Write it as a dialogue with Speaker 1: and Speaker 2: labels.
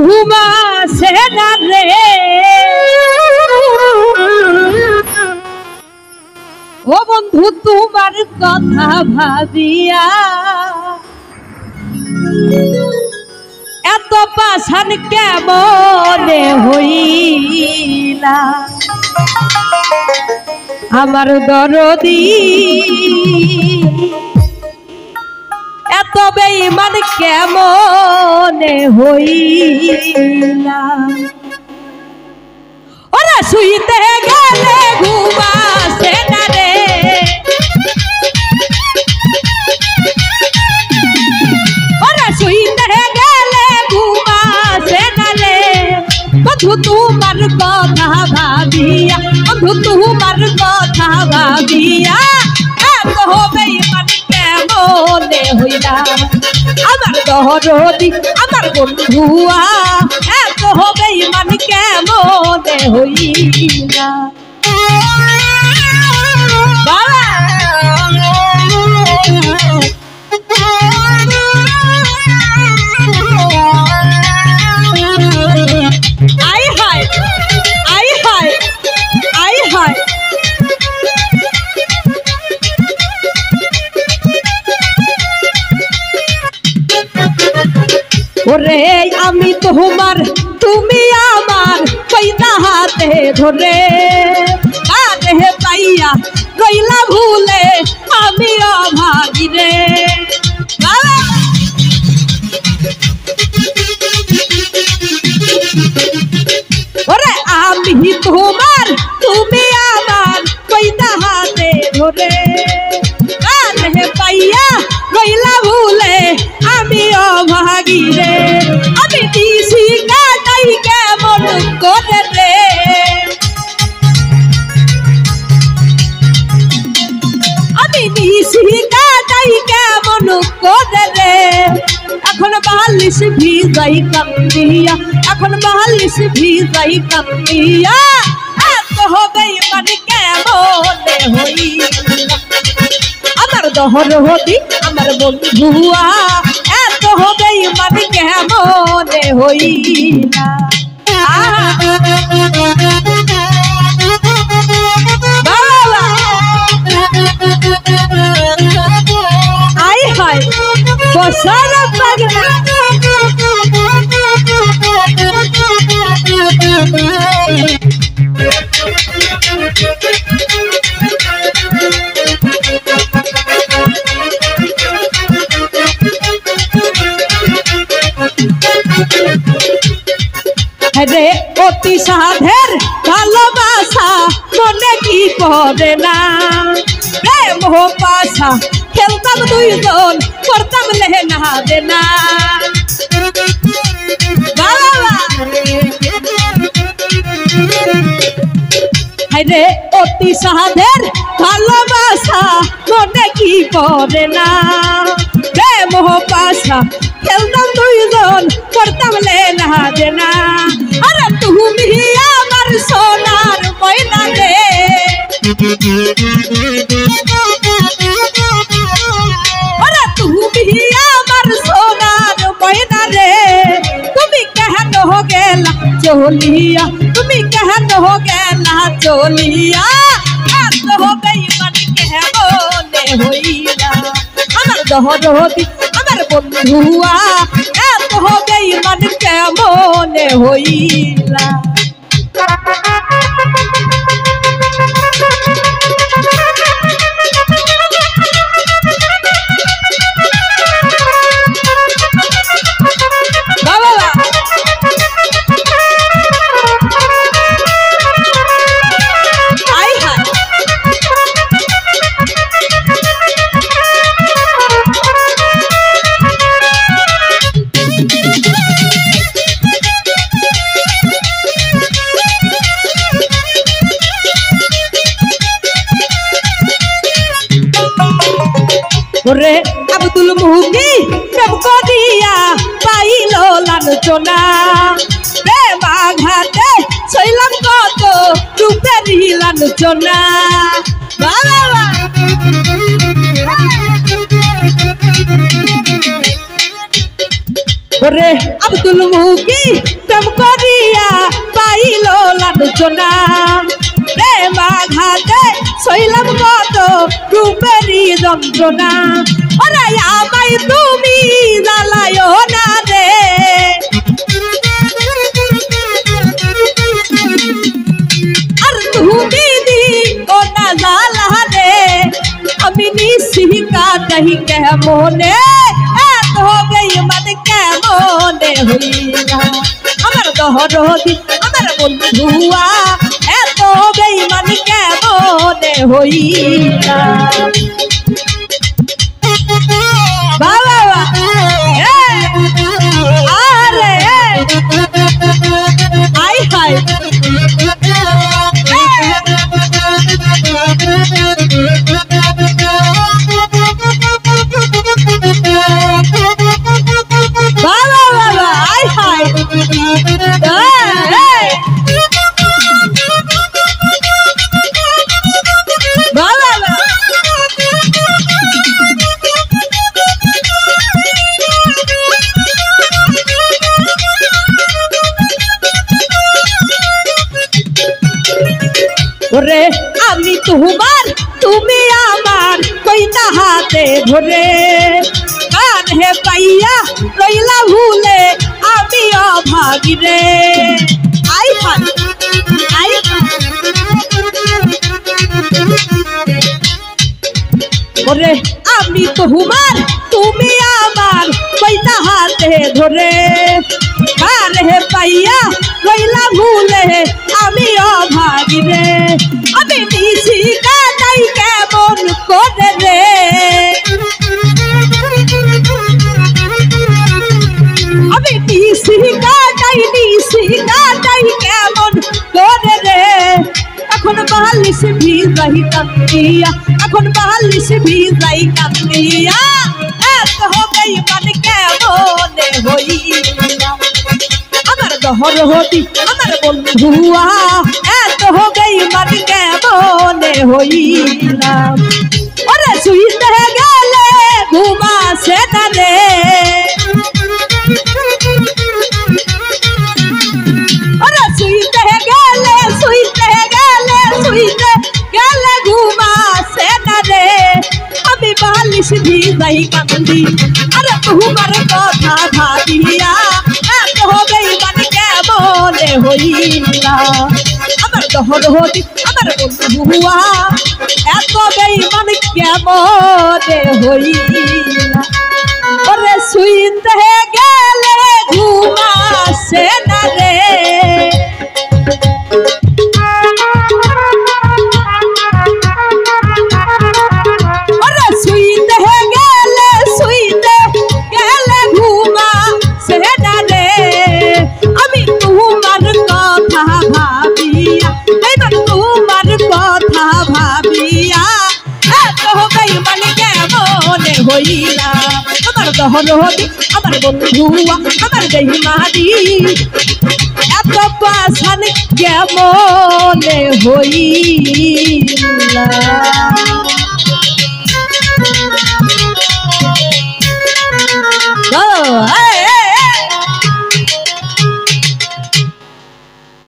Speaker 1: ঘুমাছে না রে ও বন্ধু তোমার কথা ভাবিয়া এত পাশান কেমনে হইলা আমার দরদি এত বেঈমান কেমনে হইলা ওরা শুইতে গেলে ঘুমাছে না রে ওরা শুইতে গেলে ঘুমাছে না রে বন্ধু তোমার কথা ভাবিয়া বন্ধু তোমার কথা ভাবিয়া এত বেঈমান কেমনে হইলা আমার দরদি আমার বন্ধুয়া এত বেঈমান কেমনে হইলা বাবা আই হায় আই হায় আই হায় ওরে আমি তোমার তুমি আমার কইনা হাতে ধরে আরে পাইয়া রইলা ভুলে আমি অভাগী রে ওরে আমি তোমার তুমি আমার কইনা হাতে ধরে আরে পাইয়া রইলা ভুলে আমি অভাগী রে আমি দিছি কাটাই কেমন করে রে আমি দিছি কাটাই কেমন করে রে এখন বালিশ ভিজাই কান্দিয়া এখন বালিশ ভিজাই কান্দিয়া এত বেঈমান কেমনে হইলা আমার দরদি আমার বন্ধুয়া এত বেঈমান কেমনে হইলা বাবা আই হায় বসার পাগলা রে অতি সাধের ভালোবাসা মনে কি পড়ে না প্রেম পাশা খেলতাম দুইজন করতাম লেহেনা দেনা রে অতি সাধের ভালোবাসা মনে কি পড়ে না প্রেম পাশা খেলতাম দুইজন করতাম লেহেনা দেনা আরে তুমি আমার সোনার ময়না রে আরে তুমি আমার সোনার ময়না রে তুমি কেন হো গেলা চলিয়া তুমি কেন হো গেলা চলিয়া এত বেঈমান কেমনে হইলা আমার দরদি আমার বন্ধুয়া এত বেঈমান কেমনে হইলা ওরে আব্দুল মুহি প্রেম করিয়া পাইল লাঞ্ছনা প্রেম আঘাতে শৈলাম কত রূপের লাঞ্ছনা বাবা ওরে আব্দুল মুকি প্রেম করিয়া পাইল লাঞ্ছনা প্রেম আঘাতে সইলাম কত রূপেরই যন্ত্রণা ওরে আমায় তুমি জ্বালায়ো না রে আর তুমি দিও না জ্বালা রে আমি নিশিকা তাহি কেমনে এত বেঈমান কেমনে হইলা আমার দহরদি আমার বন্ধুয়া এত বেঈমান কেমনে হইলা বাবা আরে আই হাই ওরে আমি তোমার তুমি আমার কইতা হাতে ধরে কানে পাইয়া রইলা ভুলে আমি অভাগী রে আই হাই আই ওরে আমি তোমার তুমি আমার কইতা হাতে ধরে কানে পাইয়া রইলা ভুলে আমি অভাগী রে আমি নিশিকা তাই কেমন করে রে আমি নিশিকা তাই কেমন করে রে এখন বালিশ ভিজাই কান্দিয়া এখন বালিশ ভিজাই কান্দিয়া এত বেঈমান কেমনে হইলা আমার দহরদি আমার বন্ধুয়া এত বেঈমান কেমনে হইলা ওরে শুইতে গেলে ঘুমাসে না রে ওরে শুইতে গেলে ঘুমাসে না রে আমি বালিশ ভিজাই কান্দি আরে তোমার কথা ভাবিয়া এত বেঈমান কেমনে হইলা আমার দহরদি আমার বন্ধুয়া এত বেঈমান কেমনে হইলা ওরে শুইতে গেলে ঘুমাসে না রে ওরে শুইতে গেলে ঘুমাসে না রে আমি তোমার কথা ভাবিয়া এইবার তোমার কথা ভাবিয়া এত বেঈমান কেমনে হইলা আমার দহরদি আমার বন্ধুয়া আমার বেঈমানি এত পাশান কেমনে হইলা।